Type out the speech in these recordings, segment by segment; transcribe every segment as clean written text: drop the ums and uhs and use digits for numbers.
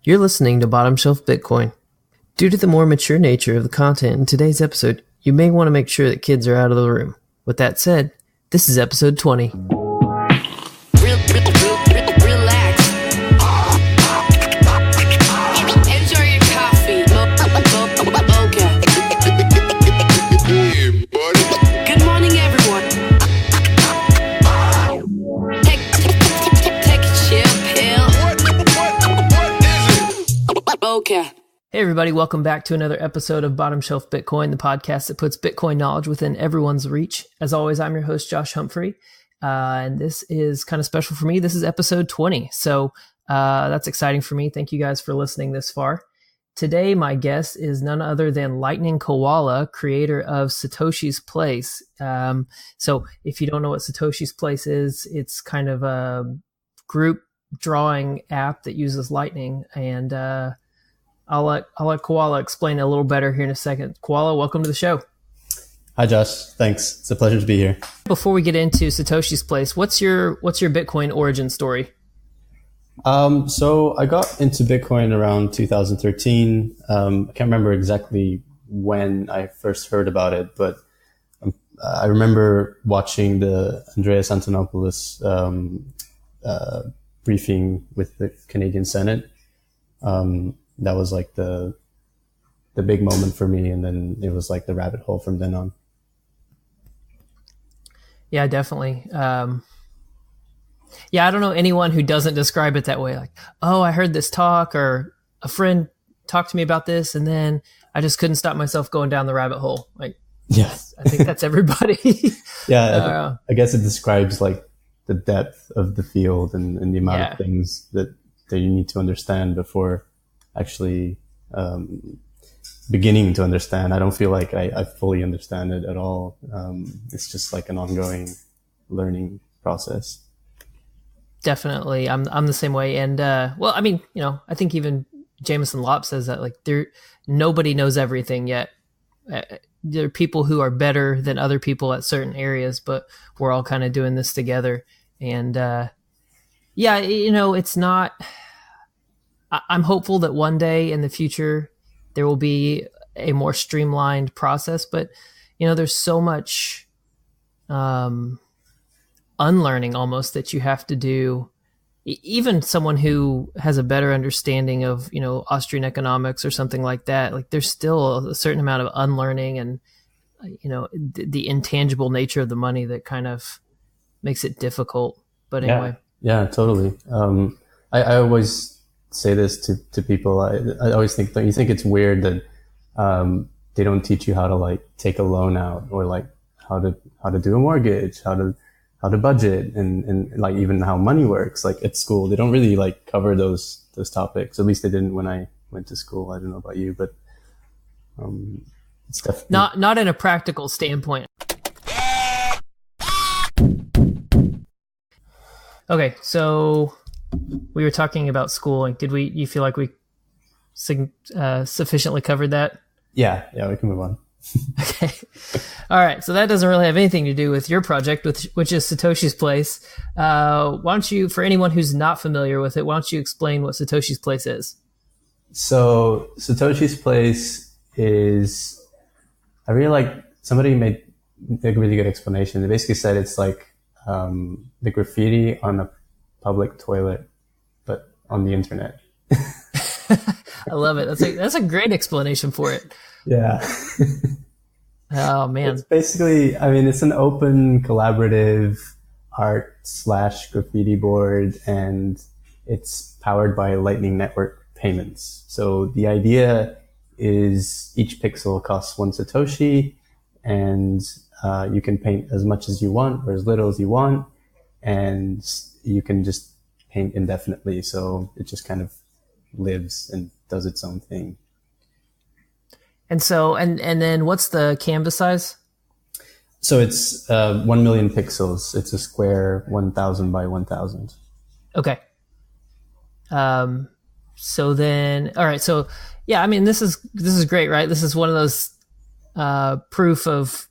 You're listening to Bottomshelf Bitcoin. Due to the more mature nature of the content in today's episode, you may want to make sure that kids are out of the room. With that said, this is episode 20. Relax. Enjoy your coffee. Okay. Good morning, everyone. Take a chill pill. Okay. Hey everybody, welcome back to another episode of Bottom Shelf Bitcoin, the podcast that puts Bitcoin knowledge within everyone's reach. As always, I'm your host, Josh Humphrey, and this is kind of special for me. This is episode 20, so that's exciting for me. Thank you guys for listening this far. Today, my guest is none other than LightningK0ala, creator of Satoshi's Place. So if you don't know what Satoshi's Place is, it's kind of a group drawing app that uses Lightning, and I'll let Koala explain it a little better here in a second. Koala, welcome to the show. Hi, Josh. Thanks. It's a pleasure to be here. Before we get into Satoshi's Place, what's your Bitcoin origin story? So I got into Bitcoin around 2013. I can't remember exactly when I first heard about it, but I remember watching the Andreas Antonopoulos briefing with the Canadian Senate. That was like the big moment for me, and then it was like the rabbit hole from then on. Yeah, definitely. Yeah, I don't know anyone who doesn't describe it that way. Like, oh, I heard this talk, or a friend talked to me about this, and then I just couldn't stop myself going down the rabbit hole. Like, yeah, I think that's everybody. Yeah, I guess it describes like the depth of the field and the amount of things that you need to understand before actually beginning to understand. I don't feel like I fully understand it at all. It's just like an ongoing learning process. Definitely. I'm the same way. And, well, I mean, I think even Jameson Lopp says that, like, nobody knows everything yet. There are people who are better than other people at certain areas, but we're all kind of doing this together. And, it's not, I'm hopeful that one day in the future there will be a more streamlined process, but there's so much unlearning almost that you have to do. Even someone who has a better understanding of Austrian economics or something like that, like there's still a certain amount of unlearning and the intangible nature of the money that kind of makes it difficult. But anyway, yeah, totally. I always say this to people. I always think, don't you think it's weird that they don't teach you how to like take a loan out, or like how to do a mortgage, how to budget, and like even how money works, like at school. They don't really like cover those topics. At least they didn't when I went to school. I don't know about you, but it's definitely not in a practical standpoint. Okay, so we were talking about schooling. You feel like we sufficiently covered that? Yeah, we can move on. Okay. All right. So that doesn't really have anything to do with your project, which is Satoshi's Place. Why don't you, for anyone who's not familiar with it, why don't you explain what Satoshi's Place is? So Satoshi's Place is, I really like, somebody made a really good explanation. They basically said it's like the graffiti on a public toilet, but on the internet. I love it. That's a great explanation for it. Yeah. Oh man. It's basically, it's an open collaborative art/graffiti board, and it's powered by Lightning Network payments. So the idea is each pixel costs 1 Satoshi, and you can paint as much as you want or as little as you want, and you can just paint indefinitely. So it just kind of lives and does its own thing. And so, and then what's the canvas size? So it's 1 million pixels. It's a square 1,000 by 1,000. Okay. So then, all right. So yeah, this is great, right? This is one of those proof of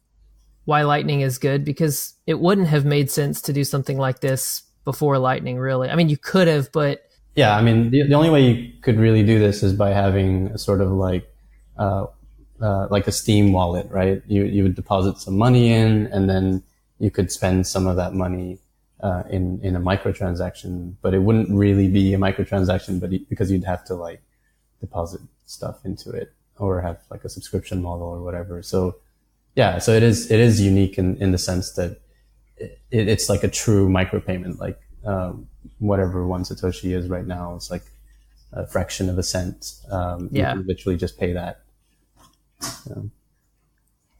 why Lightning is good, because it wouldn't have made sense to do something like this before Lightning, really. You could have, but Yeah, I mean, the only way you could really do this is by having a sort of like a Steam wallet, right? You would deposit some money in, and then you could spend some of that money in a microtransaction, but it wouldn't really be a microtransaction, because you'd have to like deposit stuff into it or have like a subscription model or whatever. So yeah, so it is unique in the sense that it's like a true micropayment, like whatever one Satoshi is right now, it's like a fraction of a cent. You can literally just pay that. Yeah.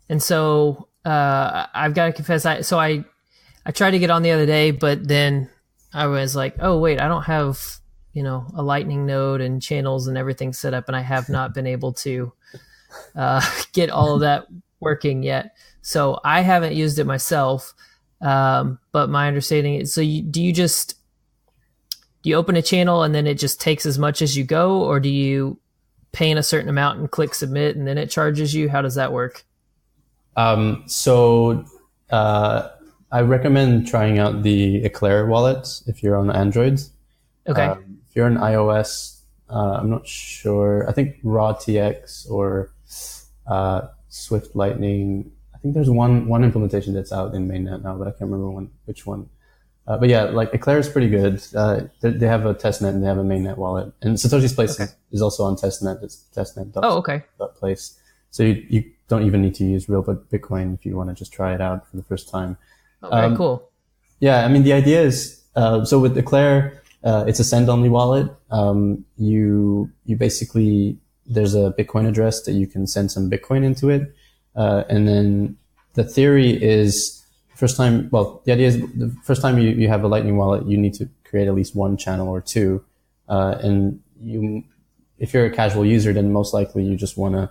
And so I've got to confess, I tried to get on the other day, but then I was like, oh wait, I don't have, a Lightning node and channels and everything set up, and I have not been able to get all of that working yet. So I haven't used it myself. But my understanding is, so do you open a channel and then it just takes as much as you go, or do you pay in a certain amount and click submit and then it charges you? How does that work? I recommend trying out the LightningK0ala wallet if you're on Android. Okay. If you're on iOS, I'm not sure. I think RawTX or Swift Lightning. I think there's one implementation that's out in mainnet now, but I can't remember which one. But yeah, like LightningK0ala is pretty good. They have a testnet and they have a mainnet wallet, and Satoshi's Place is also on testnet. It's testnet. Place. So you don't even need to use real Bitcoin if you want to just try it out for the first time. Oh, very cool. Yeah, I mean, the idea is, so with LightningK0ala, it's a send-only wallet. You basically, there's a Bitcoin address that you can send some Bitcoin into it. And then the theory is the idea is the first time you have a Lightning wallet, you need to create at least one channel or two. And if you're a casual user, then most likely you just want to,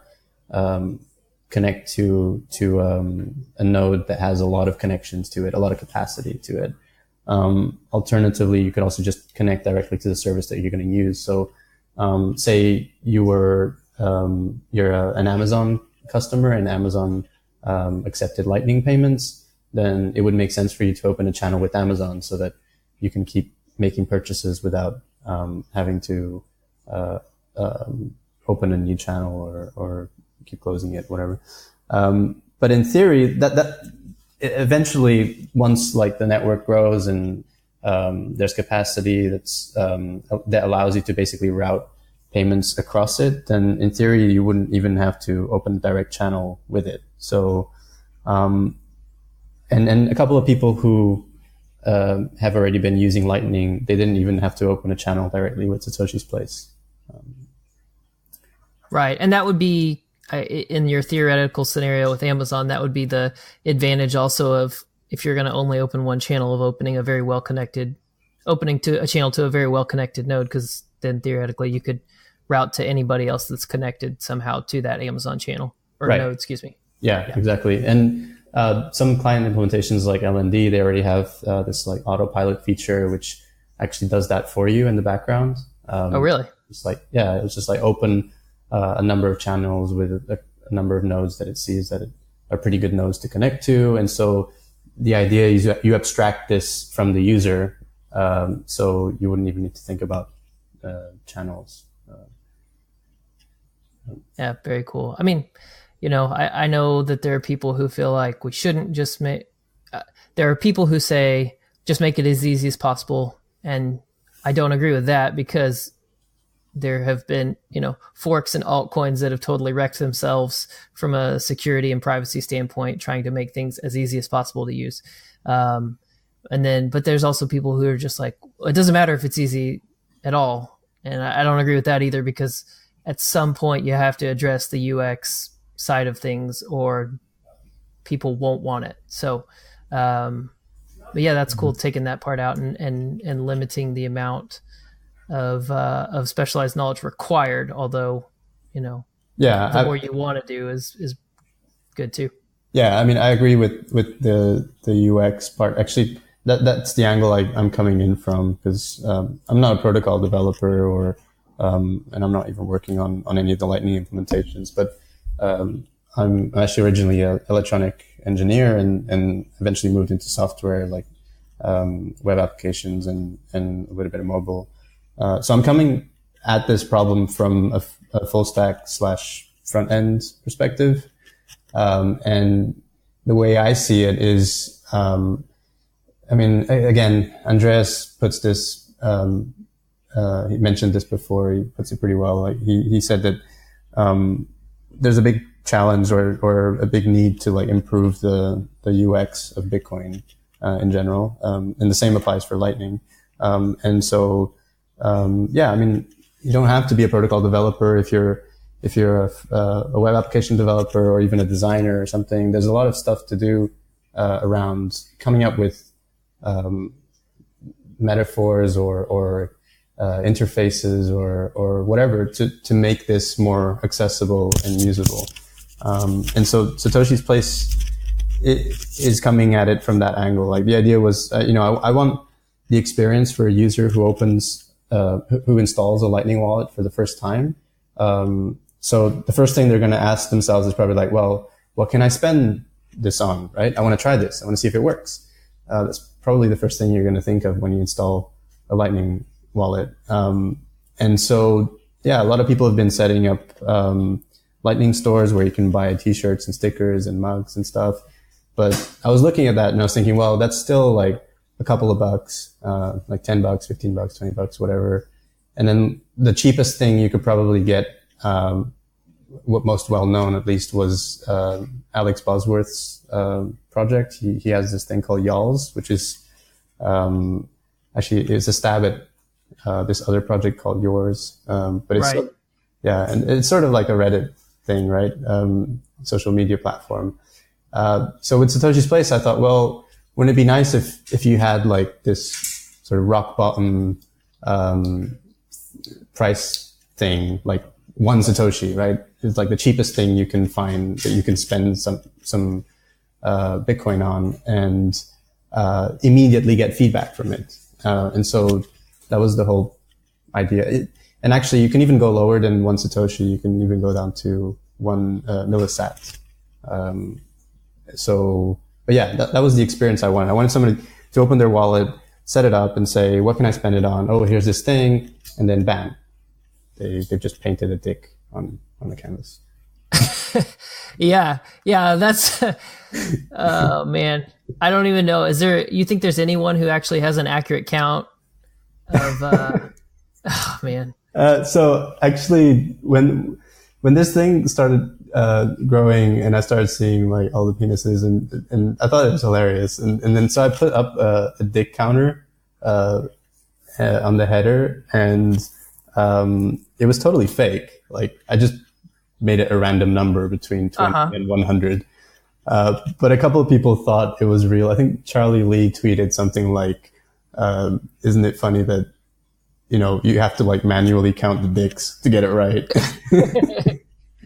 connect to a node that has a lot of connections to it, a lot of capacity to it. Alternatively, you could also just connect directly to the service that you're going to use. So, say you're an Amazon customer and Amazon accepted Lightning payments, then it would make sense for you to open a channel with Amazon so that you can keep making purchases without having to open a new channel or keep closing it, whatever. But in theory, that eventually, once like the network grows and there's capacity that allows you to basically route payments across it, then in theory you wouldn't even have to open a direct channel with it. So, and a couple of people who have already been using Lightning, they didn't even have to open a channel directly with Satoshi's Place. Right, and that would be, in your theoretical scenario with Amazon, that would be the advantage also of, if you're going to only open one channel, of opening to a very well connected node, because then theoretically you could route to anybody else that's connected somehow to that Amazon channel or node, excuse me. Yeah, exactly. And some client implementations like LND, they already have this like autopilot feature, which actually does that for you in the background. Oh, really? It's just like open a number of channels with a number of nodes that it sees that are pretty good nodes to connect to. And so the idea is you abstract this from the user, so you wouldn't even need to think about channels. Yeah, very cool. I mean, I know that there are people who feel like we shouldn't just there are people who say just make it as easy as possible. And I don't agree with that, because there have been, forks and altcoins that have totally wrecked themselves from a security and privacy standpoint, trying to make things as easy as possible to use. But there's also people who are just like, it doesn't matter if it's easy at all. And I don't agree with that either, because at some point you have to address the UX side of things or people won't want it. So, but yeah, that's cool, taking that part out and limiting the amount of specialized knowledge required, although, the more you want to do is good too. Yeah, I mean, I agree with the UX part. Actually, that's the angle I'm coming in from, because I'm not a protocol developer and I'm not even working on any of the Lightning implementations, but I'm actually originally an electronic engineer and eventually moved into software, like web applications and a little bit of mobile. So I'm coming at this problem from a full stack / front end perspective. And the way I see it is, I mean, again, Andreas puts this, he mentioned this before, he puts it pretty well. Like he said that, there's a big challenge or a big need to like improve the UX of Bitcoin, in general. And the same applies for Lightning. And so, yeah, I mean, you don't have to be a protocol developer if you're a web application developer or even a designer or something. There's a lot of stuff to do around coming up with metaphors or interfaces or whatever to make this more accessible and usable. And so Satoshi's Place is coming at it from that angle. Like the idea was, I want the experience for a user who opens, who installs a Lightning wallet for the first time. So the first thing they're going to ask themselves is probably like, well, what can I spend this on, right? I want to try this. I want to see if it works. That's probably the first thing you're going to think of when you install a Lightning wallet. And so, yeah, a lot of people have been setting up, Lightning stores where you can buy t-shirts and stickers and mugs and stuff. But I was looking at that and I was thinking, well, that's still like a couple of bucks, like $10, $15, $20, whatever. And then the cheapest thing you could probably get, what most well known at least was, Alex Bosworth's, project. He has this thing called YALS, which is, actually is a stab at, this other project called Yours. But it's, Right. Yeah, and it's sort of like a Reddit thing, right? Social media platform. So with Satoshi's Place, I thought, well, wouldn't it be nice if you had like this sort of rock bottom, price thing, like one Satoshi, right? It's like the cheapest thing you can find that you can spend some Bitcoin on and, immediately get feedback from it. And so that was the whole idea. And actually, you can even go lower than one Satoshi. You can even go down to 1 millisat. But yeah, that was the experience I wanted. I wanted somebody to open their wallet, set it up, and say, "What can I spend it on? Oh, here's this thing," and then bam, they've just painted a dick on the canvas. Yeah, that's. Oh man, I don't even know. You think there's anyone who actually has an accurate count of? Oh man. So actually, when this thing started growing and I started seeing like all the penises and I thought it was hilarious, and then so I put up a dick counter on the header, and it was totally fake. Like I just made it a random number between 20 and 100. But a couple of people thought it was real. I think Charlie Lee tweeted something like, "Isn't it funny that you have to like manually count the dicks to get it right?"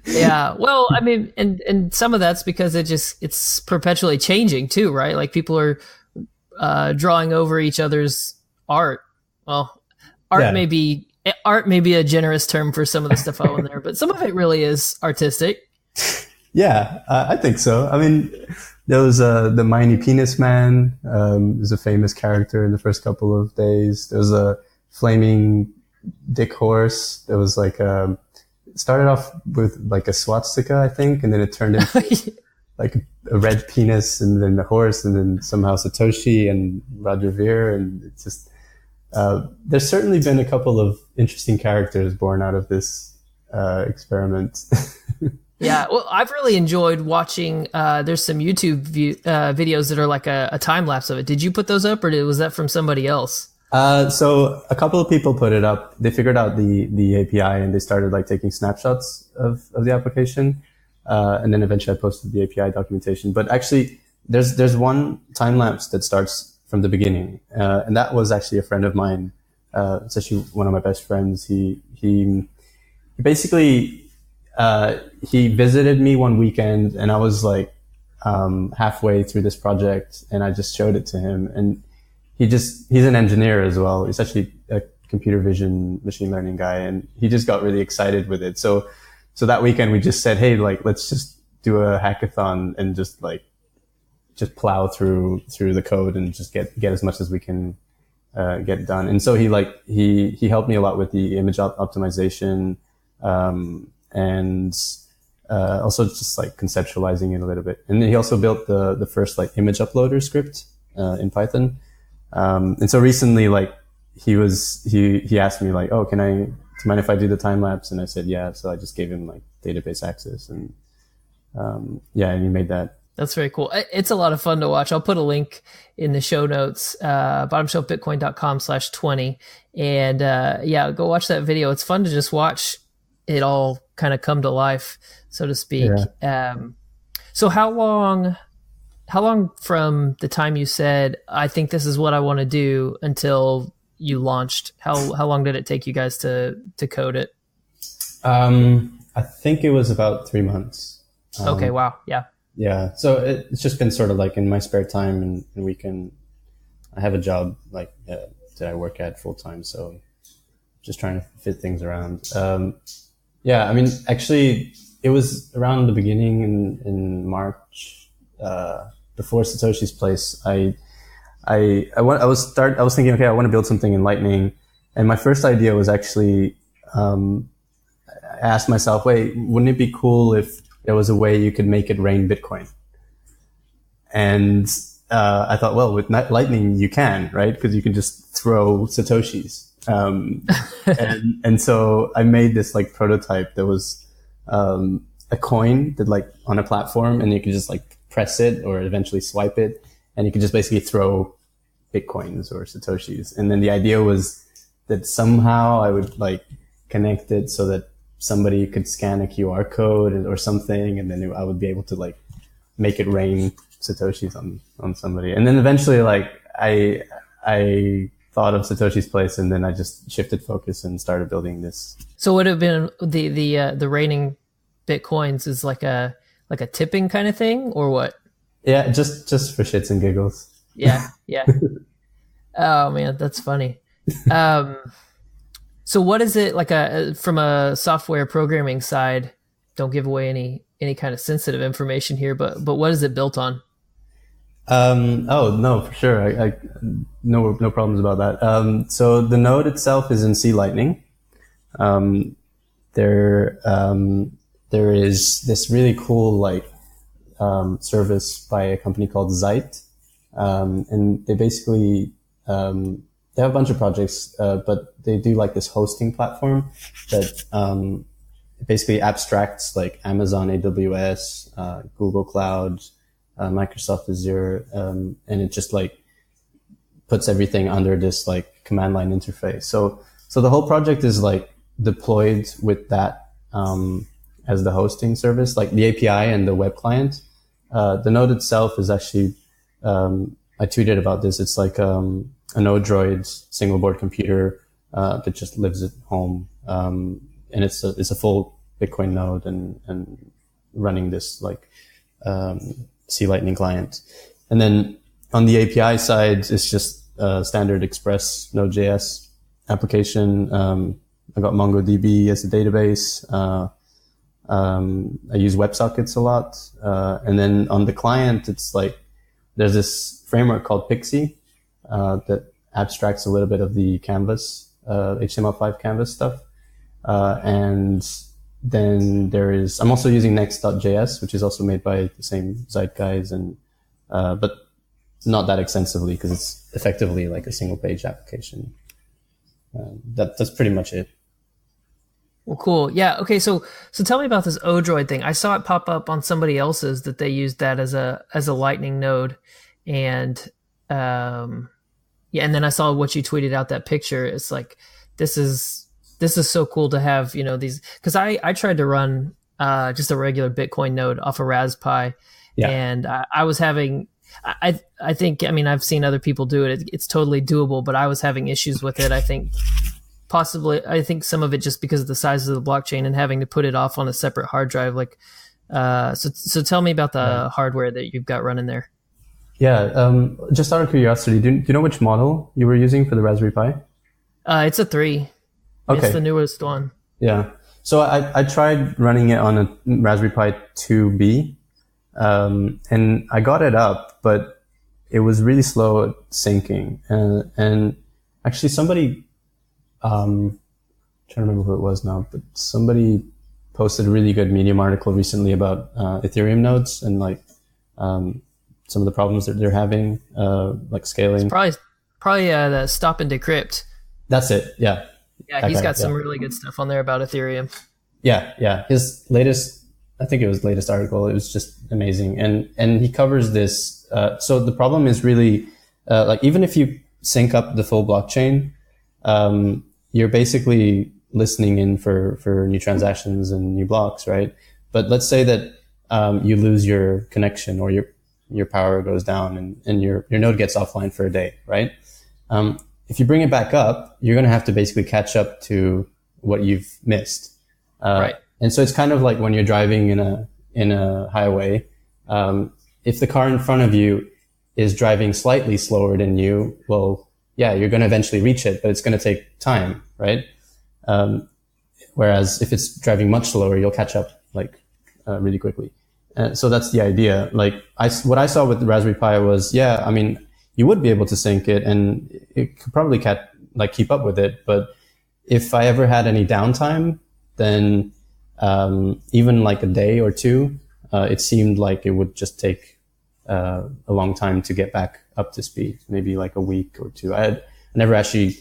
Yeah. Well, I mean, and some of that's because it's perpetually changing too, right? Like people are drawing over each other's art. Well, art may be a generous term for some of the stuff out in there, but some of it really is artistic. Yeah, I think so. I mean, there was the Miney Penis Man. There's a famous character in the first couple of days. There was a flaming dick horse. There was like it started off with like a swastika, I think, and then it turned into like a red penis, and then the horse, and then somehow Satoshi and Roger Ver, and it's just there's certainly been a couple of interesting characters born out of this experiment. Yeah, well, I've really enjoyed watching. There's some YouTube videos that are like a time lapse of it. Did you put those up, or was that from somebody else? So a couple of people put it up. They figured out the API and they started like taking snapshots of the application. And then eventually I posted the API documentation. But actually there's one time lapse that starts from the beginning. And that was actually a friend of mine. It's actually one of my best friends. He basically, he visited me one weekend and I was like, halfway through this project and I just showed it to him, and he's an engineer as well. He's actually a computer vision machine learning guy, and he just got really excited with it. So that weekend we just said, hey, like, let's just do a hackathon and just plow through the code and just get as much as we can get done. And so he helped me a lot with the image optimization, and also just like conceptualizing it a little bit. And then he also built the first like image uploader script in Python. And so recently, like he asked me like, oh, do you mind if I do the time lapse? And I said, yeah. So I just gave him like database access, and and he made that. That's very cool. It's a lot of fun to watch. I'll put a link in the show notes, bottomshelfbitcoin.com/20. And go watch that video. It's fun to just watch it all kind of come to life, so to speak. Yeah. So how long from the time you said, I think this is what I want to do, until you launched? How long did it take you guys to code it? I think it was about 3 months. Okay. Wow. Yeah. Yeah. So it's just been sort of like in my spare time and weekend. I have a job like that I work at full time. So just trying to fit things around. I mean, actually it was around the beginning in March, before Satoshi's place. I was thinking, okay, I want to build something in Lightning. And my first idea was actually, I asked myself, wait, wouldn't it be cool if there was a way you could make it rain Bitcoin? And I thought, well, with Lightning you can, right? Because you can just throw Satoshis. And so I made this like prototype that was a coin that like on a platform, and you could just like press it or eventually swipe it, and you could just basically throw Bitcoins or Satoshis. And then the idea was that somehow I would like connect it so that somebody could scan a QR code or something, and then I would be able to like make it rain Satoshis on somebody. And then eventually, like I thought of Satoshi's place, and then I just shifted focus and started building this. So would it have been the raining Bitcoins is like a tipping kind of thing, or what? Yeah, just for shits and giggles. Yeah. Oh man, that's funny. So what is it like from a software programming side? Don't give away any kind of sensitive information here, but what is it built on? Oh no, for sure. I no problems about that. So the node itself is in C Lightning. There is this really cool like service by a company called Zeit, and they basically they have a bunch of projects, but they do like this hosting platform that basically abstracts like Amazon AWS, Google Cloud, Microsoft Azure, and it just like puts everything under this like command line interface. So the whole project is like deployed with that as the hosting service, like the API and the web client. The node itself is actually, I tweeted about this. It's like an Odroid single board computer that just lives at home, and it's a full Bitcoin node and running this like C Lightning client. And then on the API side, it's just standard Express Node.js application. I got MongoDB as a database. I use WebSockets a lot. And then on the client, it's like there's this framework called Pixie that abstracts a little bit of the Canvas, HTML5 Canvas stuff. And then I'm also using Next.js, which is also made by the same Zeit guys, and but not that extensively because it's effectively like a single page application. That's pretty much it. Well, cool. Yeah. Okay. So tell me about this Odroid thing. I saw it pop up on somebody else's that they used that as a Lightning node, and and then I saw what you tweeted out, that picture. It's like this is so cool to have, these, because I tried to run just a regular Bitcoin node off a Raspberry Pi, and I was having. I think, I've seen other people do it. It's totally doable, but I was having issues with it. I think some of it just because of the size of the blockchain and having to put it off on a separate hard drive. Like, so tell me about the hardware that you've got running there. Yeah. Just out of curiosity, do you know which model you were using for the Raspberry Pi? It's a 3. Okay. It's the newest one. Yeah. So I tried running it on a Raspberry Pi 2B. And I got it up, but it was really slow at syncing. And Actually, somebody, trying to remember who it was now, but somebody posted a really good Medium article recently about Ethereum nodes and like some of the problems that they're having, like scaling. It's probably the Stop and Decrypt. That's it. Yeah. Yeah, he's got some really good stuff on there about Ethereum. Yeah. His latest, I think it was latest article. It was just amazing, and he covers this. So the problem is really like even if you sync up the full blockchain, you're basically listening in for new transactions and new blocks, right? But let's say that you lose your connection or your power goes down and your node gets offline for a day, right? If you bring it back up, you're going to have to basically catch up to what you've missed. Right. And so it's kind of like when you're driving in a highway, if the car in front of you is driving slightly slower than you, well, yeah, you're going to eventually reach it, but it's going to take time, right? Whereas if it's driving much slower, you'll catch up like really quickly. So that's the idea. Like what I saw with the Raspberry Pi was, yeah, I mean, you would be able to sync it and it could probably keep up with it. But if I ever had any downtime, then even like a day or two, it seemed like it would just take a long time to get back up to speed, maybe like a week or two. I never actually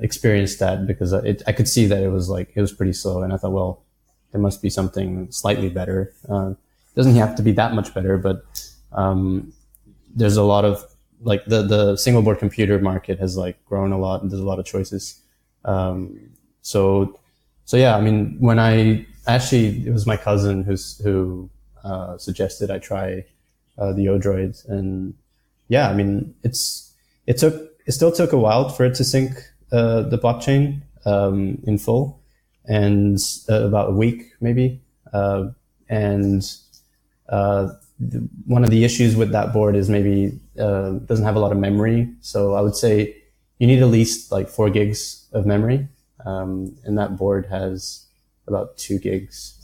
experienced that because I could see that it was pretty slow, and I thought, well, there must be something slightly better. It doesn't have to be that much better, but there's a lot of like the single board computer market has like grown a lot, and there's a lot of choices. So yeah, I mean, when it was my cousin who suggested I try the Odroid, and yeah, I mean, it still took a while for it to sync the blockchain in full, and about a week maybe. One of the issues with that board is maybe doesn't have a lot of memory. So I would say you need at least like 4 gigs of memory, and that board has about 2 gigs.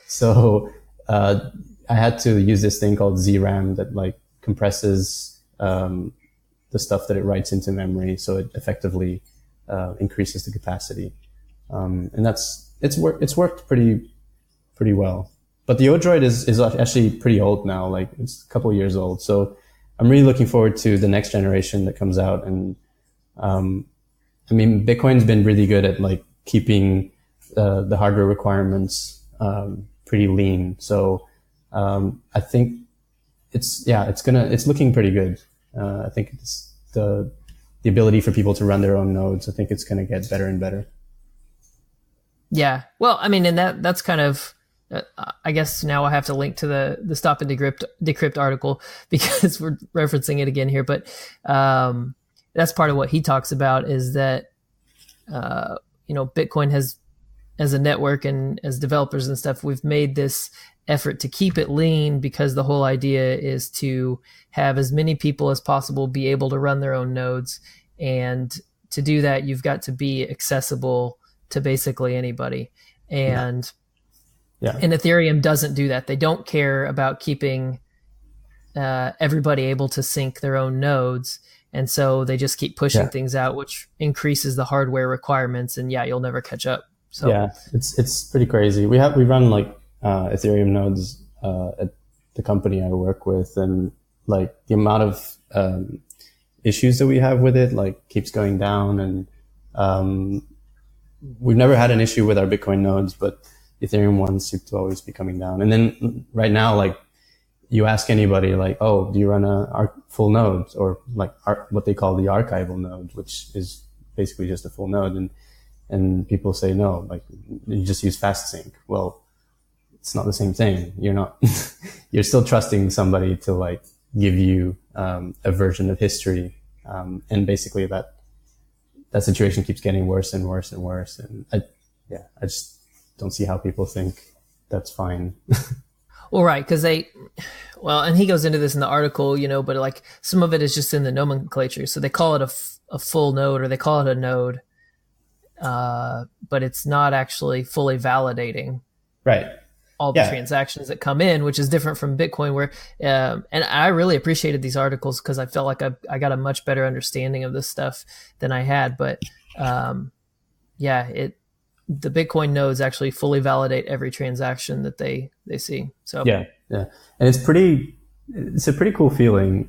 So I had to use this thing called ZRAM that like compresses the stuff that it writes into memory, so it effectively increases the capacity, and it's worked pretty well. But the Odroid is actually pretty old now, like it's a couple of years old. So I'm really looking forward to the next generation that comes out. And I mean, Bitcoin's been really good at like keeping the hardware requirements pretty lean. So I think it's looking pretty good. I think it's the ability for people to run their own nodes. I think it's going to get better and better. Yeah. Well, I mean, and that's kind of, I guess now I have to link to the Stop and Decrypt article because we're referencing it again here. But that's part of what he talks about is that, Bitcoin has, as a network and as developers and stuff, we've made this effort to keep it lean because the whole idea is to have as many people as possible be able to run their own nodes. And to do that, you've got to be accessible to basically anybody. And And Ethereum doesn't do that. They don't care about keeping everybody able to sync their own nodes. And so they just keep pushing things out, which increases the hardware requirements. And you'll never catch up. So yeah, it's pretty crazy. We run like Ethereum nodes at the company I work with, and like the amount of issues that we have with it like keeps going down. And we've never had an issue with our Bitcoin nodes, but Ethereum ones seem to always be coming down. And then right now, like you ask anybody like, oh, do you run a full node or like what they call the archival node, which is basically just a full node. And people say, no, like you just use fast sync. Well, it's not the same thing. You're still trusting somebody to like give you a version of history. And basically that situation keeps getting worse and worse and worse. And I just don't see how people think that's fine. Well, right. Cause and he goes into this in the article, but like some of it is just in the nomenclature. So they call it a full node or they call it a node. But it's not actually fully validating right all the Yeah. transactions that come in, which is different from Bitcoin where, and I really appreciated these articles because I felt like I got a much better understanding of this stuff than I had. But the Bitcoin nodes actually fully validate every transaction that they see. So yeah. And it's a pretty cool feeling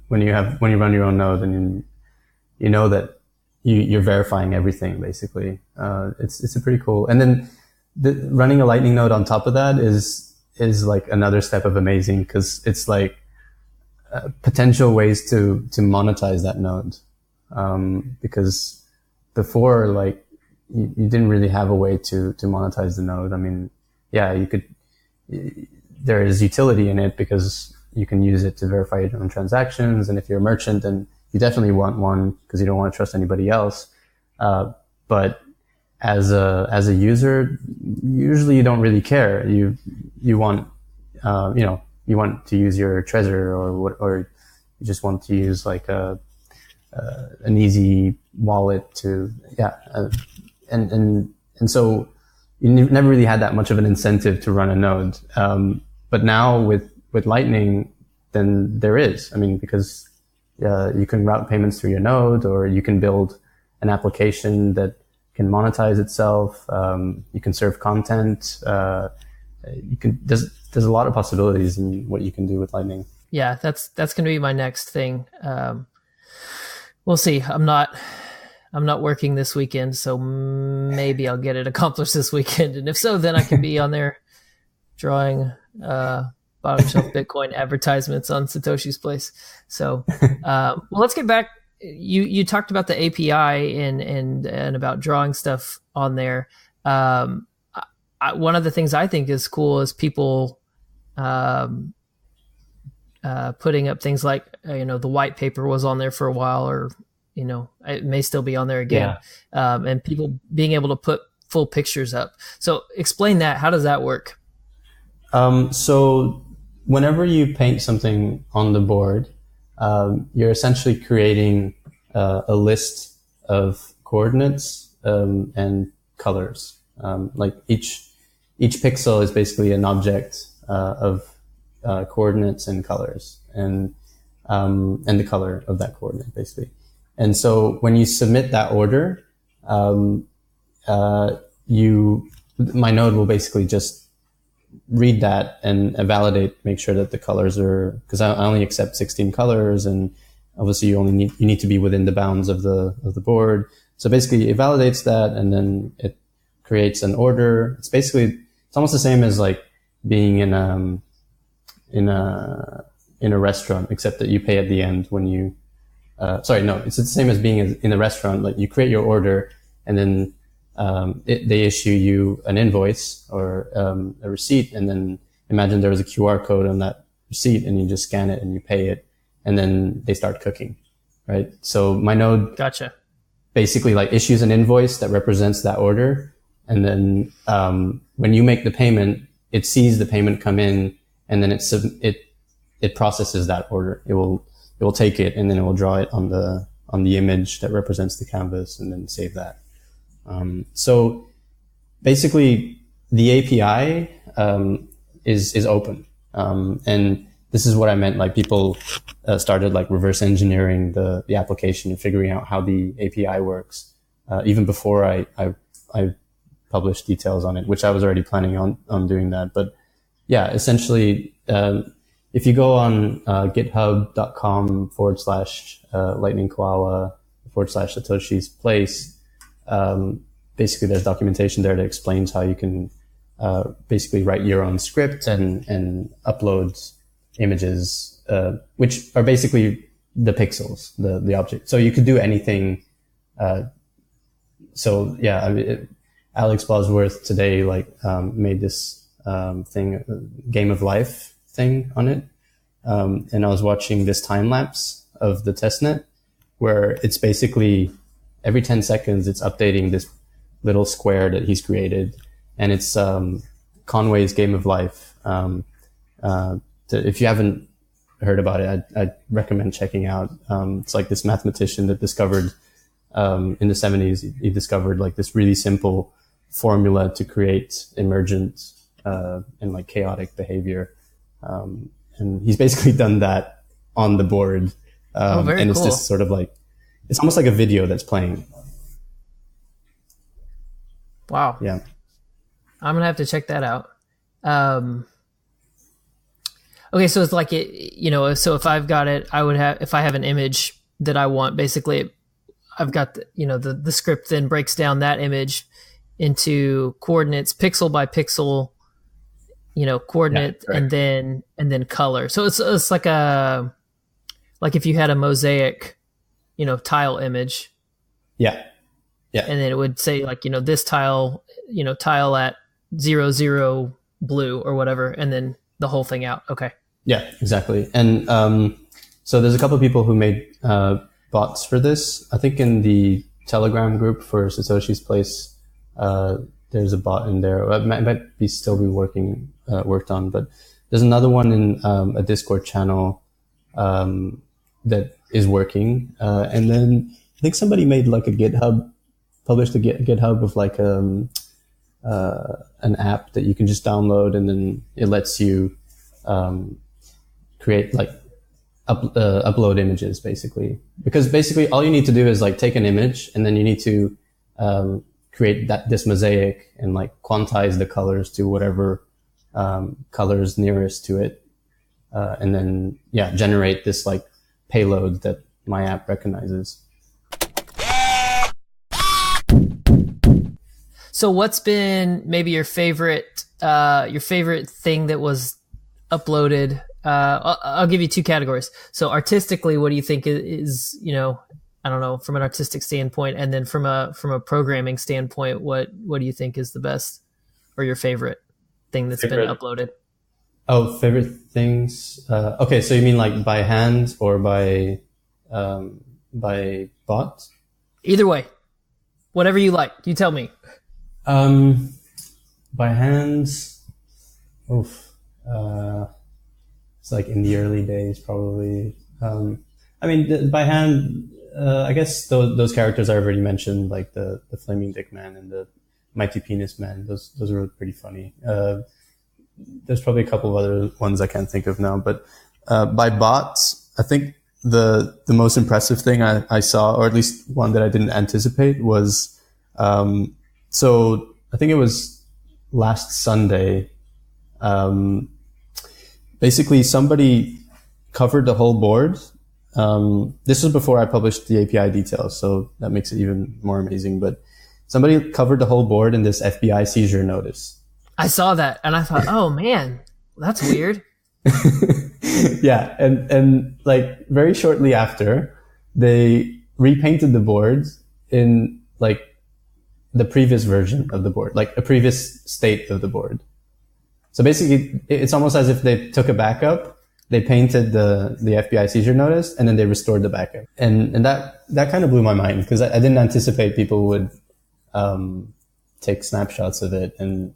when you run your own node and you know that you're verifying everything basically. It's a pretty cool. And then running a Lightning node on top of that is like another step of amazing because it's like potential ways to monetize that node. Because before, like you didn't really have a way to monetize the node. I mean, yeah, you could. There is utility in it because you can use it to verify your own transactions, and if you're a merchant, then you definitely want one because you don't want to trust anybody else. But as a user, usually you don't really care. You want you want to use your Trezor or you just want to use like an easy wallet to and so you never really had that much of an incentive to run a node. But now with Lightning, then there is. I mean, because you can route payments through your node, or you can build an application that can monetize itself. You can serve content. There's a lot of possibilities in what you can do with Lightning. Yeah, that's going to be my next thing. We'll see. I'm not working this weekend, so maybe I'll get it accomplished this weekend. And if so, then I can be on there drawing bottom shelf Bitcoin advertisements on Satoshi's place. So, well, let's get back. You talked about the API and about drawing stuff on there. One of the things I think is cool is people putting up things like, the white paper was on there for a while, or, it may still be on there again. Yeah. And people being able to put full pictures up. So explain that. How does that work? So whenever you paint something on the board, you're essentially creating a list of coordinates and colors. Like each pixel is basically an object of coordinates and colors, and the color of that coordinate, basically. And so when you submit that order, my node will basically just read that and validate, make sure that the colors are, because I only accept 16 colors, and obviously you need to be within the bounds of the board. So basically it validates that, and then it creates an order. It's almost the same as like being in a restaurant, except that you pay at the end when you, it's the same as being in a restaurant. Like you create your order, and then they issue you an invoice or a receipt, and then imagine there was a QR code on that receipt, and you just scan it and you pay it, and then they start cooking, right? So my node basically like issues an invoice that represents that order, and then when you make the payment, it sees the payment come in, and then it processes that order. It will take it, and then it will draw it on the image that represents the canvas, and then save that. So basically the API, is open. And this is what I meant. Like people, started like reverse engineering the application and figuring out how the API works, even before I published details on it, which I was already planning on doing that. But yeah, essentially, if you go on, github.com/LightningK0ala /Satoshi's place, basically there's documentation there that explains how you can basically write your own script and upload images, which are basically the pixels, the object. So you could do anything. So yeah, Alex Bosworth today made this thing, Game of Life thing on it, and I was watching this time lapse of the testnet where it's basically every 10 seconds, it's updating this little square that he's created. And it's Conway's Game of Life. If you haven't heard about it, I'd recommend checking out. It's like this mathematician that discovered in the 70s, he discovered like this really simple formula to create emergent and like chaotic behavior. And he's basically done that on the board. Very and it's cool. just sort of like, it's almost like a video that's playing. Wow. Yeah. I'm gonna have to check that out. Okay, so it's like so if I've got it, if I have an image that I want, basically I've got the script then breaks down that image into coordinates, pixel by pixel, coordinate, right. and then color. So it's like if you had a mosaic, tile image. Yeah. Yeah. And then it would say like, this tile, tile at 00 blue or whatever, and then the whole thing out. Okay. Yeah, exactly. And so there's a couple of people who made bots for this. I think in the Telegram group for Satoshi's Place, there's a bot in there. It might be still be worked on, but there's another one in a Discord channel that is working. And then I think somebody made like published a GitHub of like an app that you can just download, and then it lets you create like upload images basically, because basically all you need to do is like take an image, and then you need to create this mosaic and like quantize the colors to whatever colors nearest to it, and then generate this like payload that my app recognizes. So what's been maybe your favorite thing that was uploaded? I'll give you two categories. So artistically, what do you think is I don't know, from an artistic standpoint, and then from a programming standpoint, what do you think is the best or your favorite thing that's been uploaded? Oh, favorite things. Okay, so you mean like by hand or by bot? Either way, whatever you like. You tell me. By hands, it's like in the early days, probably. I mean, by hand, I guess those characters I already mentioned, like the Flaming Dick Man and the Mighty Penis Man, those were pretty funny. There's probably a couple of other ones I can't think of now, but by bots, I think the most impressive thing I saw, or at least one that I didn't anticipate, was so I think it was last Sunday. Basically, somebody covered the whole board. This was before I published the API details, so that makes it even more amazing. But somebody covered the whole board in this FBI seizure notice. I saw that, and I thought, oh man, that's weird. Yeah, and like very shortly after, they repainted the board in like the previous version of the board, like a previous state of the board. So basically, it's almost as if they took a backup, they painted the FBI seizure notice, and then they restored the backup. And that kind of blew my mind, because I didn't anticipate people would take snapshots of it and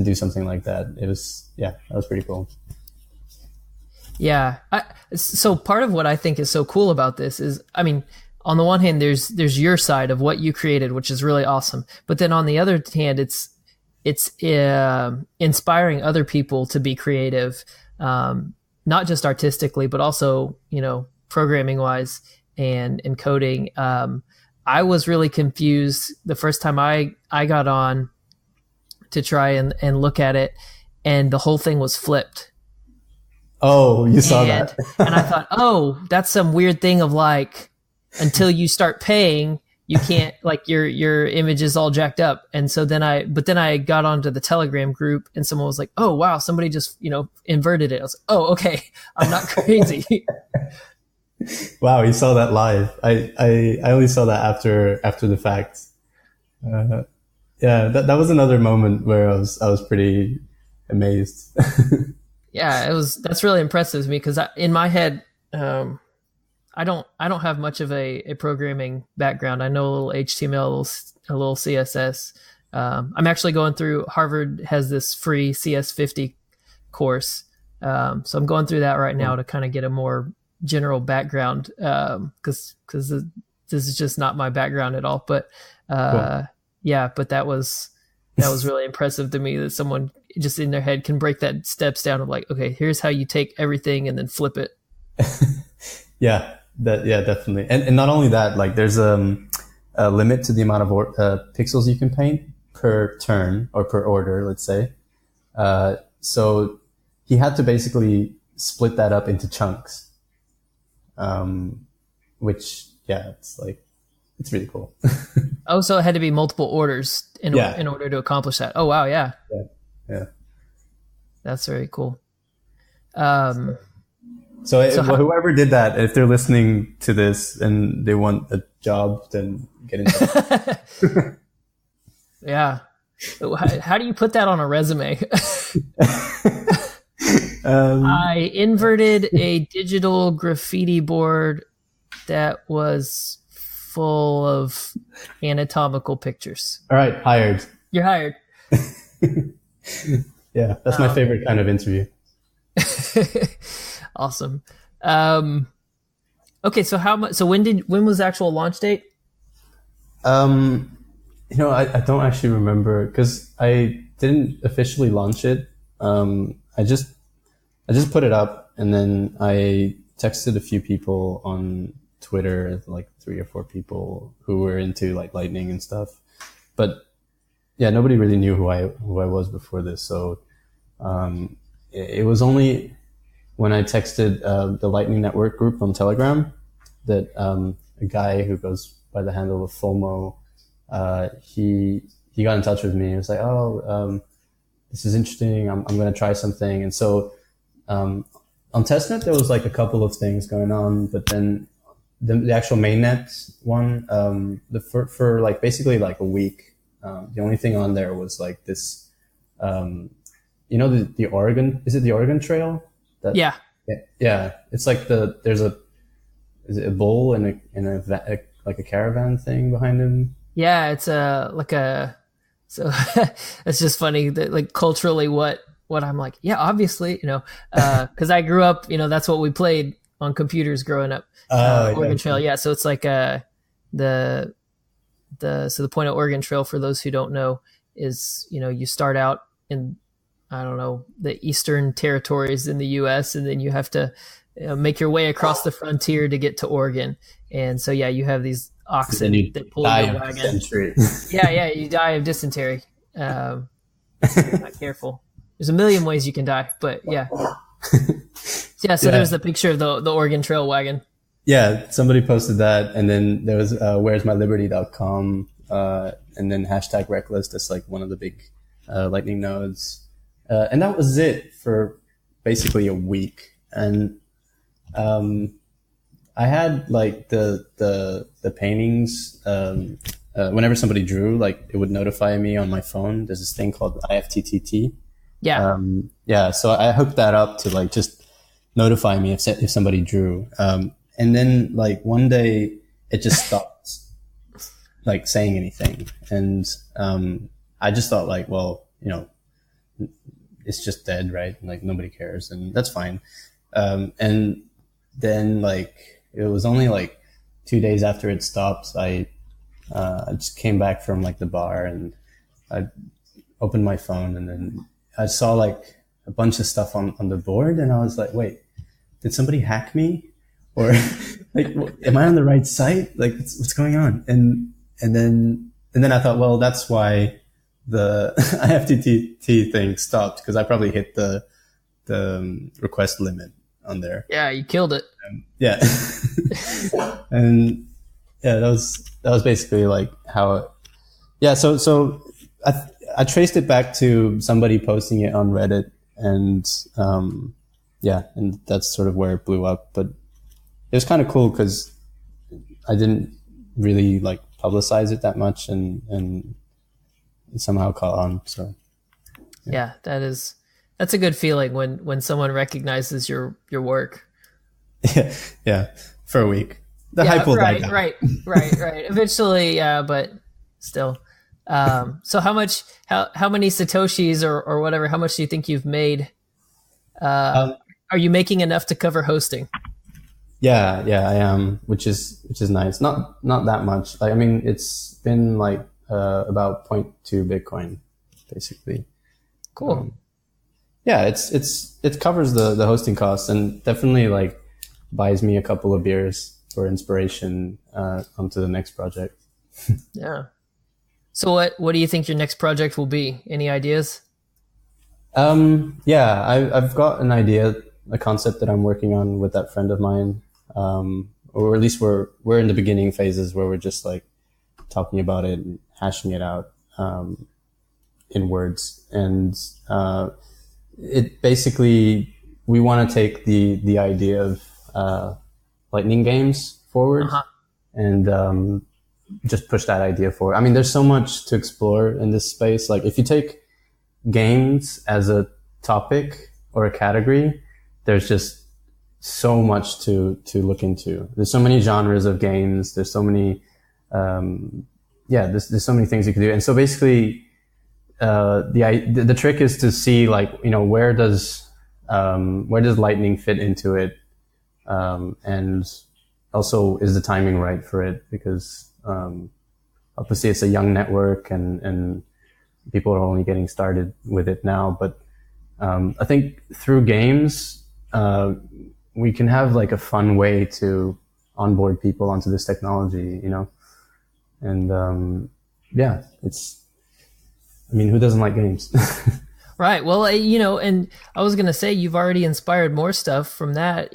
do something like that. It was, that was pretty cool. Yeah. So part of what I think is so cool about this is, I mean, on the one hand, there's your side of what you created, which is really awesome. But then on the other hand, it's inspiring other people to be creative, not just artistically, but also, programming wise and coding. I was really confused the first time I got on to try and look at it, and the whole thing was flipped. Oh, you saw that. And I thought, oh, that's some weird thing of like, until you start paying, you can't, like, your image is all jacked up. And so then I got onto the Telegram group, and someone was like, oh wow, somebody just, inverted it. I was like, oh, okay, I'm not crazy. Wow, you saw that live. I only saw that after the fact. That was another moment where I was pretty amazed. Yeah, that's really impressive to me, because in my head, I don't have much of a programming background. I know a little HTML, a little CSS. I'm actually going through, Harvard has this free CS50 course. So I'm going through that right now to kind of get a more general background, because this is just not my background at all. But cool. But that was That was really impressive to me that someone just in their head can break that steps down of like, okay, here's how you take everything and then flip it. Yeah, definitely. And not only that, like there's a limit to the amount of pixels you can paint per turn or per order, let's say. So he had to basically split that up into chunks, which, yeah, it's really cool. Oh, so it had to be multiple orders in order to accomplish that. Oh, wow. Yeah. Yeah. That's very cool. Whoever did that, if they're listening to this and they want a job, then get in touch. Yeah. How do you put that on a resume? I inverted a digital graffiti board that was full of anatomical pictures. All right, hired. You're hired. Yeah, that's my favorite kind of interview. Awesome. Okay, so how much? So when was the actual launch date? I don't actually remember because I didn't officially launch it. I just put it up and then I texted a few people on Twitter, like 3 or 4 people who were into like Lightning and stuff. But yeah, nobody really knew who I was before this. So it was only when I texted the Lightning Network group on Telegram that a guy who goes by the handle of FOMO, he got in touch with me. He was like, this is interesting. I'm going to try something. And so on testnet, there was like a couple of things going on, but then the actual mainnet one, for like basically like a week, the only thing on there was like this, the Oregon, is it the Oregon Trail? Yeah. It's like is it a bull and like a caravan thing behind him? Yeah, it's so it's just funny that like culturally what I'm like, yeah, obviously, because I grew up, that's what we played on computers growing up. Oregon Trail. Yeah. So it's like the point of Oregon Trail, for those who don't know, is, you start out in, I don't know, the eastern territories in the US, and then you have to make your way across the frontier to get to Oregon. And so, yeah, you have these oxen that pull your wagon. Yeah, you die of dysentery. Not careful. There's a million ways you can die, but yeah. So there's the picture of the Oregon Trail wagon. Yeah, somebody posted that, and then there was where'smyliberty.com, and then #reckless. That's like one of the big Lightning nodes. And that was it for basically a week. And I had like the paintings, whenever somebody drew, like it would notify me on my phone. There's this thing called IFTTT. Yeah. So I hooked that up to like just notify me if somebody drew. And then like one day it just stopped like saying anything. And I just thought like, well, it's just dead, right? Like nobody cares, and that's fine. And then like it was only like 2 days after it stopped, I just came back from like the bar and I opened my phone, and then I saw like a bunch of stuff on the board, and I was like, wait, did somebody hack me? Or like, am I on the right site? Like what's going on? And then I thought, well, that's why the IFTTT thing stopped, because I probably hit the request limit on there. Yeah, you killed it. Yeah. And yeah, that was basically like how it, yeah. So I traced it back to somebody posting it on Reddit, and and that's sort of where it blew up. But it was kind of cool because I didn't really like publicize it that much, and it somehow caught on. So yeah, that's a good feeling when someone recognizes your work. Yeah, for a week. The hype will die down. Right. Eventually, but still. So how many Satoshis or whatever, how much do you think you've made? Are you making enough to cover hosting? Yeah, I am, which is nice. Not that much. Like, I mean, it's been like about 0.2 Bitcoin. basically. Cool. Yeah, it covers the hosting costs and definitely like buys me a couple of beers for inspiration onto the next project. Yeah. So what do you think your next project will be? Any ideas? Yeah, I've got an idea, a concept that I'm working on with that friend of mine. Or at least we're in the beginning phases where we're just like talking about it and hashing it out in words. And it basically, we want to take the idea of Lightning games forward and just push that idea forward. I mean, there's so much to explore in this space. Like if you take games as a topic or a category, there's just so much to look into. There's so many genres of games. There's so many, there's so many things you can do. And so basically, the trick is to see like, where does Lightning fit into it? And also is the timing right for it? Because, obviously it's a young network and people are only getting started with it now. But, I think through games, we can have like a fun way to onboard people onto this technology, and, who doesn't like games? Right. Well, and I was going to say, you've already inspired more stuff from that.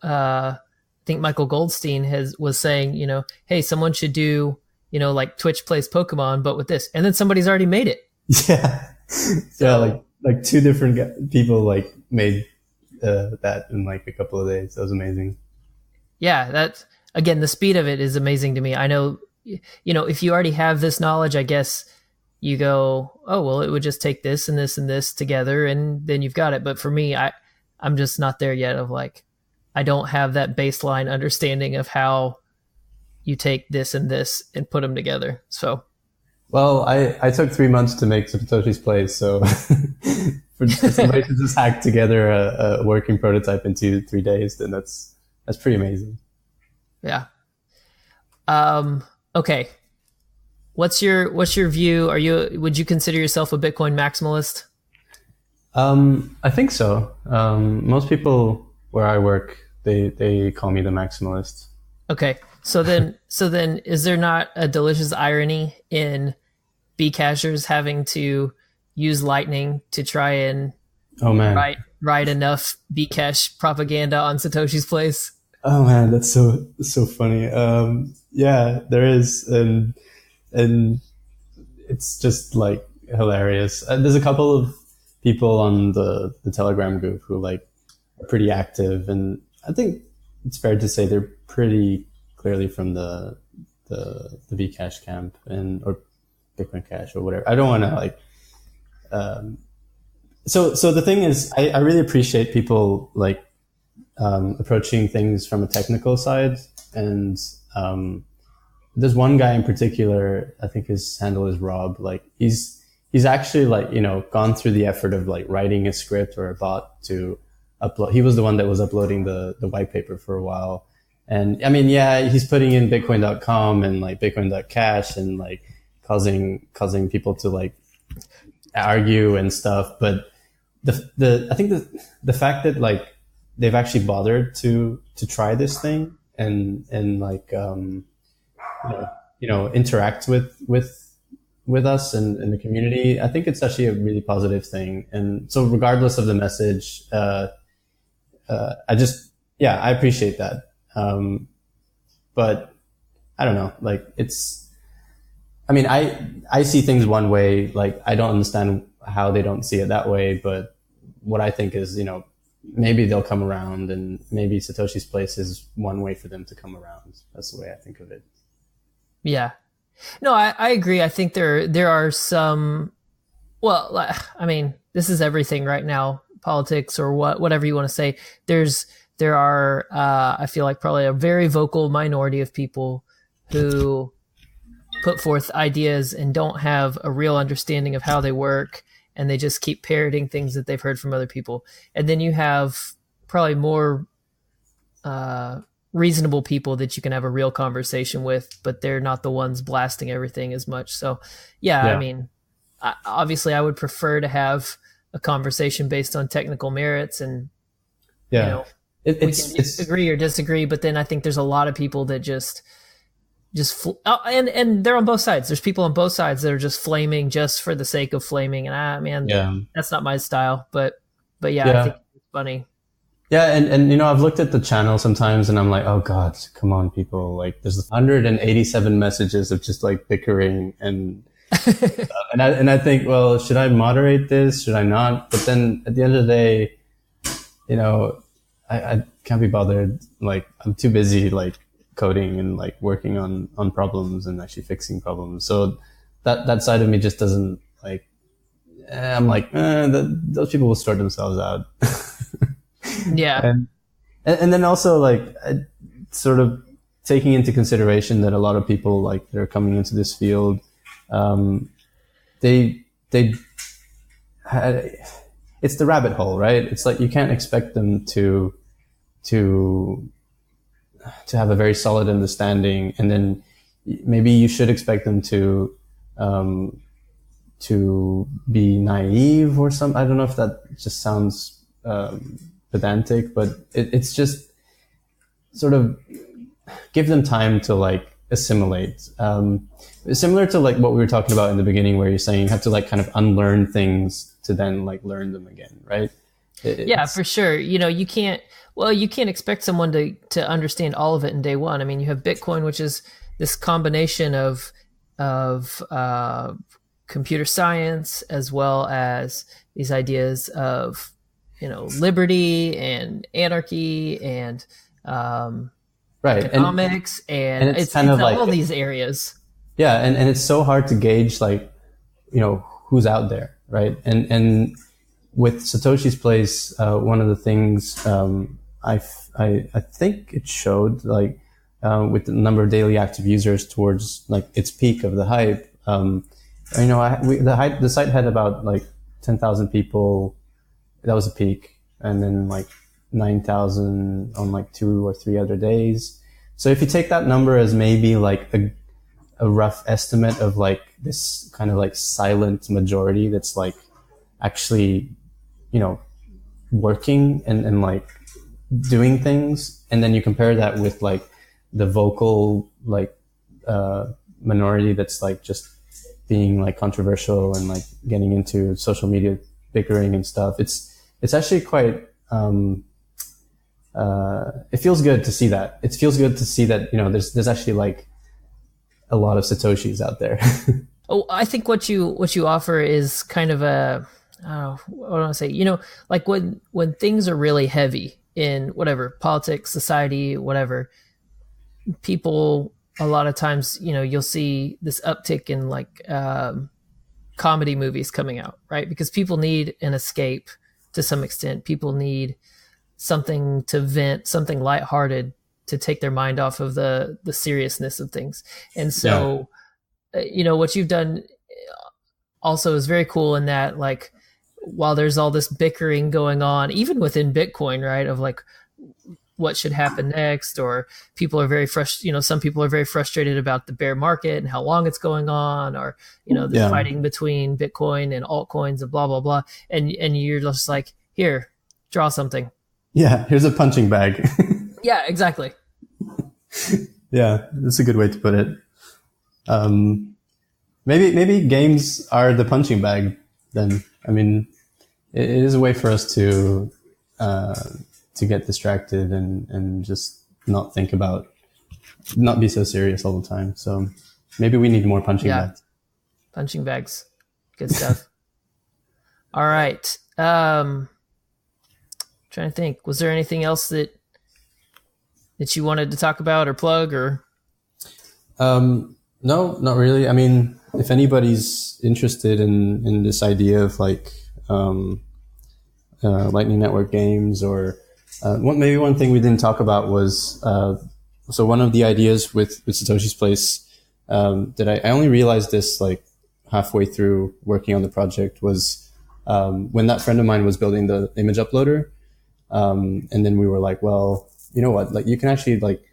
I think Michael Goldstein was saying, hey, someone should do, like Twitch plays Pokemon, but with this, and then somebody's already made it. Yeah. So, like two different people like made that in like a couple of days. That was amazing. Yeah. That's, again, the speed of it is amazing to me. I know, if you already have this knowledge, I guess you go, oh, well, it would just take this and this and this together and then you've got it. But for me, I'm just not there yet of like, I don't have that baseline understanding of how you take this and this and put them together. So, well, I took 3 months to make Satoshi's Place. So for somebody to just hack together a working prototype in 2-3 days, then that's pretty amazing. Yeah. Okay. What's your view? Would you consider yourself a Bitcoin maximalist? I think so. Most people where I work, they call me the maximalist. Okay. So then is there not a delicious irony in Bcashers having to use Lightning to try and write enough Bcash propaganda on Satoshi's Place? Oh man, that's so funny. Yeah, there is. And it's just like hilarious. There's a couple of people on the Telegram group who like are pretty active, and I think it's fair to say they're pretty clearly from the Bcash camp or Bitcoin Cash or whatever. I don't want to like. So the thing is, I really appreciate people like approaching things from a technical side, and there's one guy in particular, I think his handle is Rob. Like he's actually like, gone through the effort of like writing a script or a bot to upload. He was the one that was uploading the white paper for a while. And I mean, yeah, he's putting in bitcoin.com and like bitcoin.cash and like causing people to like argue and stuff. But I think the fact that like they've actually bothered to try this thing and like, interact with us and the community, I think it's actually a really positive thing. And so regardless of the message, I appreciate that. But I don't know, like I see things one way, like I don't understand how they don't see it that way. But what I think is, maybe they'll come around, and maybe Satoshi's Place is one way for them to come around. That's the way I think of it. Yeah. No, I agree. I think there are some, well, I mean, this is everything right now, politics or whatever you want to say. There are, I feel like probably a very vocal minority of people who put forth ideas and don't have a real understanding of how they work, and they just keep parroting things that they've heard from other people. And then you have probably more reasonable people that you can have a real conversation with, but they're not the ones blasting everything as much. So yeah. I mean, obviously I would prefer to have a conversation based on technical merits, and Yeah. you know, It, we it's can it's agree or disagree, but then I think there's a lot of people that and they're on both sides. There's people on both sides that are just flaming just for the sake of flaming, and man, yeah. that's not my style. But yeah, Yeah. I think it's funny. Yeah, and I've looked at the channel sometimes and I'm like, oh God, come on, people. Like there's 187 messages of just like bickering and and I think, well, should I moderate this? Should I not? But then at the end of the day, I can't be bothered. Like I'm too busy like coding and like working on problems and actually fixing problems. So that side of me just doesn't like, I'm like, those people will sort themselves out. Yeah. And then also like sort of taking into consideration that a lot of people like that are coming into this field, they it's the rabbit hole, right? It's like you can't expect them to have a very solid understanding, and then maybe you should expect them to be naive or some. I don't know if that just sounds pedantic, but it's just sort of give them time to like assimilate. Similar to like what we were talking about in the beginning, where you're saying you have to like kind of unlearn things to then like learn them again, right? Yeah, for sure. You can't expect someone to understand all of it in day one. I mean, you have Bitcoin, which is this combination of computer science as well as these ideas of liberty and anarchy and right economics, and it's kind of like all these areas. Yeah, and it's so hard to gauge like who's out there, right? And with Satoshi's place, one of the things I think it showed like with the number of daily active users towards like its peak of the hype. The site had about like 10,000 people. That was a peak, and then like 9,000 on like 2 or 3 other days. So if you take that number as maybe like a rough estimate of like this kind of like silent majority that's like actually, working and like doing things, and then you compare that with like the vocal like minority that's like just being like controversial and like getting into social media bickering and stuff, it's actually quite it feels good to see that. It feels good to see that there's actually like a lot of Satoshis out there. Oh, I think what you offer is kind of a what do I want to say? Like when things are really heavy in whatever politics, society, whatever, people a lot of times you'll see this uptick in like comedy movies coming out, right? Because people need an escape to some extent. People need something to vent, something lighthearted to take their mind off of the seriousness of things. And so, what you've done also is very cool in that, like, while there's all this bickering going on, even within Bitcoin, right, of like what should happen next, or people are very some people are very frustrated about the bear market and how long it's going on, or the fighting between Bitcoin and altcoins and blah blah blah, and you're just like, here, draw something. Yeah, here's a punching bag. Yeah, exactly. Yeah, that's a good way to put it. Maybe games are the punching bag then. I mean, it is a way for us to get distracted and just not be so serious all the time. So maybe we need more punching bags. Punching bags. Good stuff. All right. Trying to think. Was there anything else that you wanted to talk about or plug or? No, not really. I mean, if anybody's interested in this idea of like Lightning Network games, or maybe one thing we didn't talk about was so one of the ideas with Satoshi's place that I only realized this like halfway through working on the project was when that friend of mine was building the image uploader, and then we were like, well, you know what, like you can actually like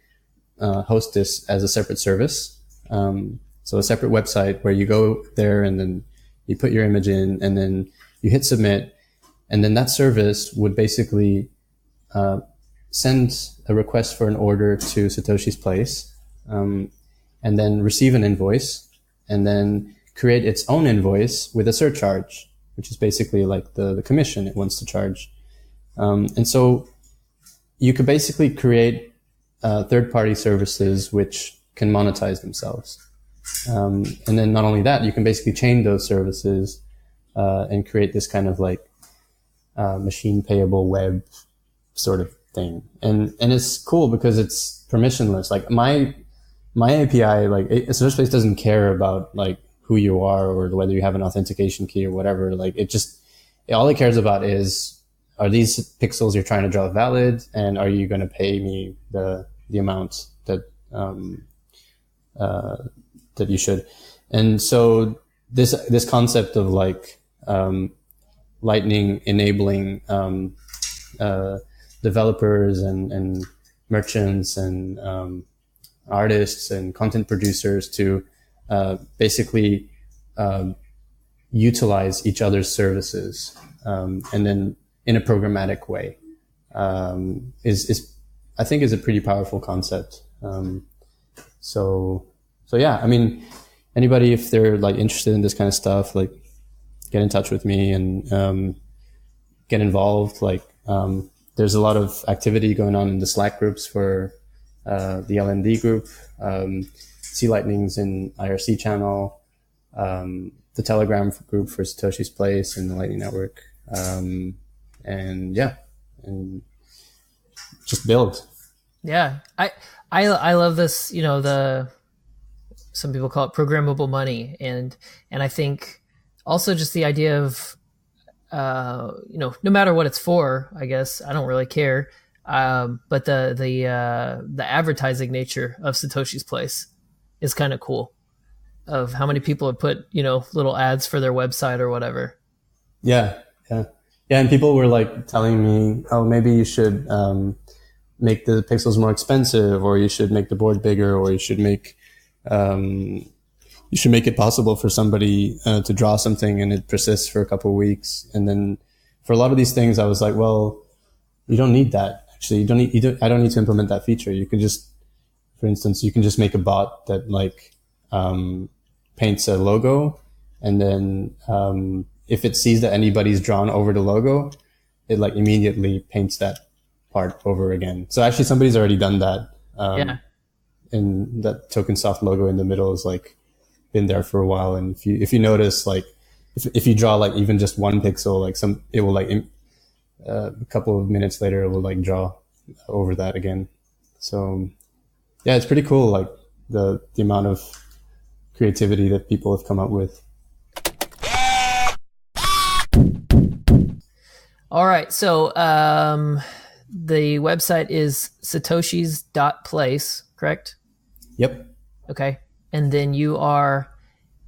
host this as a separate service. So a separate website where you go there and then you put your image in, and then you hit submit, and then that service would basically send a request for an order to Satoshi's place, and then receive an invoice, and then create its own invoice with a surcharge, which is basically like the commission it wants to charge. And so you could basically create third-party services which can monetize themselves. And then not only that, you can basically chain those services and create this kind of like machine payable web sort of thing. And it's cool because it's permissionless. Like my API, like Satoshi doesn't care about like who you are or whether you have an authentication key or whatever. Like all it cares about is, are these pixels you're trying to draw valid, and are you going to pay me the amount that that you should? And so this concept of like Lightning enabling developers and merchants and artists and content producers to basically utilize each other's services and then in a programmatic way is I think is a pretty powerful concept. So yeah, I mean, anybody, if they're like interested in this kind of stuff, like get in touch with me and get involved. Like there's a lot of activity going on in the Slack groups for the LND group, C Lightning's in IRC channel, the Telegram group for Satoshi's Place and the Lightning Network. And yeah, and just build. Yeah. I love this, some people call it programmable money. And I think also just the idea of, no matter what it's for, I guess, I don't really care. But the advertising nature of Satoshi's Place is kind of cool, of how many people have put, little ads for their website or whatever. Yeah. And people were like telling me, oh, maybe you should, make the pixels more expensive, or you should make the board bigger, or you should make it possible for somebody to draw something and it persists for a couple of weeks. And then for a lot of these things, I was like, well, you don't need that. Actually, I don't need to implement that feature. You can just, for instance, you can just make a bot that like paints a logo, and then if it sees that anybody's drawn over the logo, it like immediately paints that part over again. So actually somebody's already done that. And that token soft logo in the middle is like been there for a while. And if you notice, like if you draw like even just one pixel, like it will like a couple of minutes later, it will like draw over that again. So yeah, it's pretty cool. Like the amount of creativity that people have come up with. All right. So the website is satoshis.place, correct? Yep. Okay. And then you are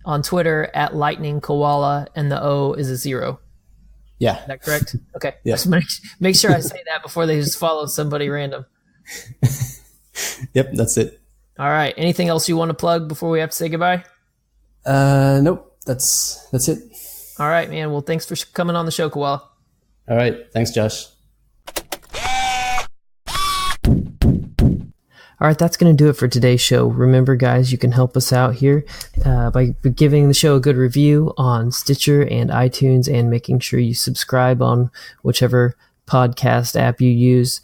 on Twitter at LightningK0ala, and the O is a 0. Yeah. Is that correct? Okay. Yeah. Just make sure I say that before they just follow somebody random. Yep, that's it. All right. Anything else you want to plug before we have to say goodbye? Nope. That's it. All right, man. Well, thanks for coming on the show, Koala. All right. Thanks, Josh. All right, that's going to do it for today's show. Remember, guys, you can help us out here by giving the show a good review on Stitcher and iTunes, and making sure you subscribe on whichever podcast app you use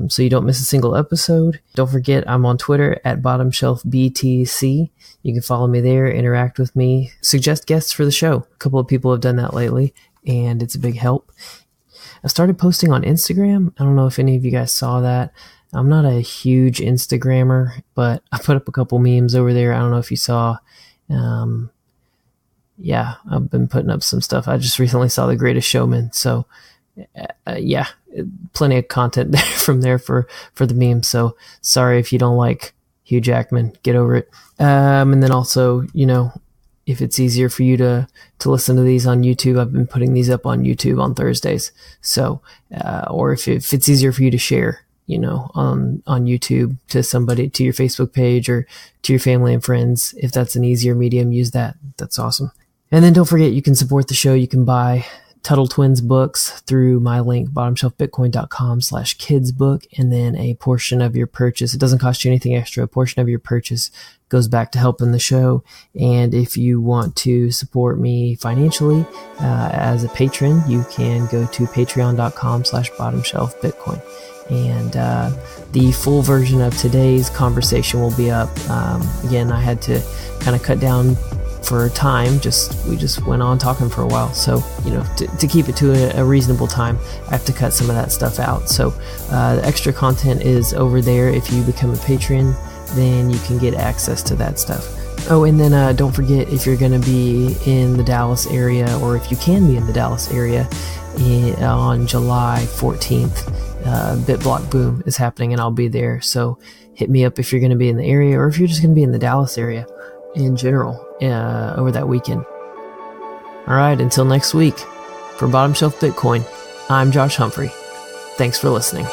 so you don't miss a single episode. Don't forget, I'm on Twitter at BottomshelfBTC. You can follow me there, interact with me, suggest guests for the show. A couple of people have done that lately, and it's a big help. I started posting on Instagram. I don't know if any of you guys saw that. I'm not a huge Instagrammer, but I put up a couple memes over there. I don't know if you saw. Yeah, I've been putting up some stuff. I just recently saw The Greatest Showman. So, yeah, plenty of content there from there for the memes. So sorry if you don't like Hugh Jackman. Get over it. And then also, if it's easier for you to listen to these on YouTube, I've been putting these up on YouTube on Thursdays. So, or if it's easier for you to share, on YouTube to somebody, to your Facebook page or to your family and friends, if that's an easier medium, use that. That's awesome. And then don't forget, you can support the show. You can buy Tuttle Twins books through my link, bottomshelfbitcoin.com/kidsbook. And then a portion of your purchase, it doesn't cost you anything extra. A portion of your purchase goes back to helping the show. And if you want to support me financially as a patron, you can go to patreon.com/bottomshelfbitcoin. And the full version of today's conversation will be up. Again, I had to kind of cut down for time. We just went on talking for a while. So, to keep it to a reasonable time, I have to cut some of that stuff out. So the extra content is over there. If you become a patron, then you can get access to that stuff. Oh, and then don't forget, if you're going to be in the Dallas area, or if you can be in the Dallas area on July 14th, BitBlock Boom is happening, and I'll be there. So hit me up if you're going to be in the area, or if you're just going to be in the Dallas area in general over that weekend. All right, until next week, for Bottom Shelf Bitcoin, I'm Josh Humphrey. Thanks for listening.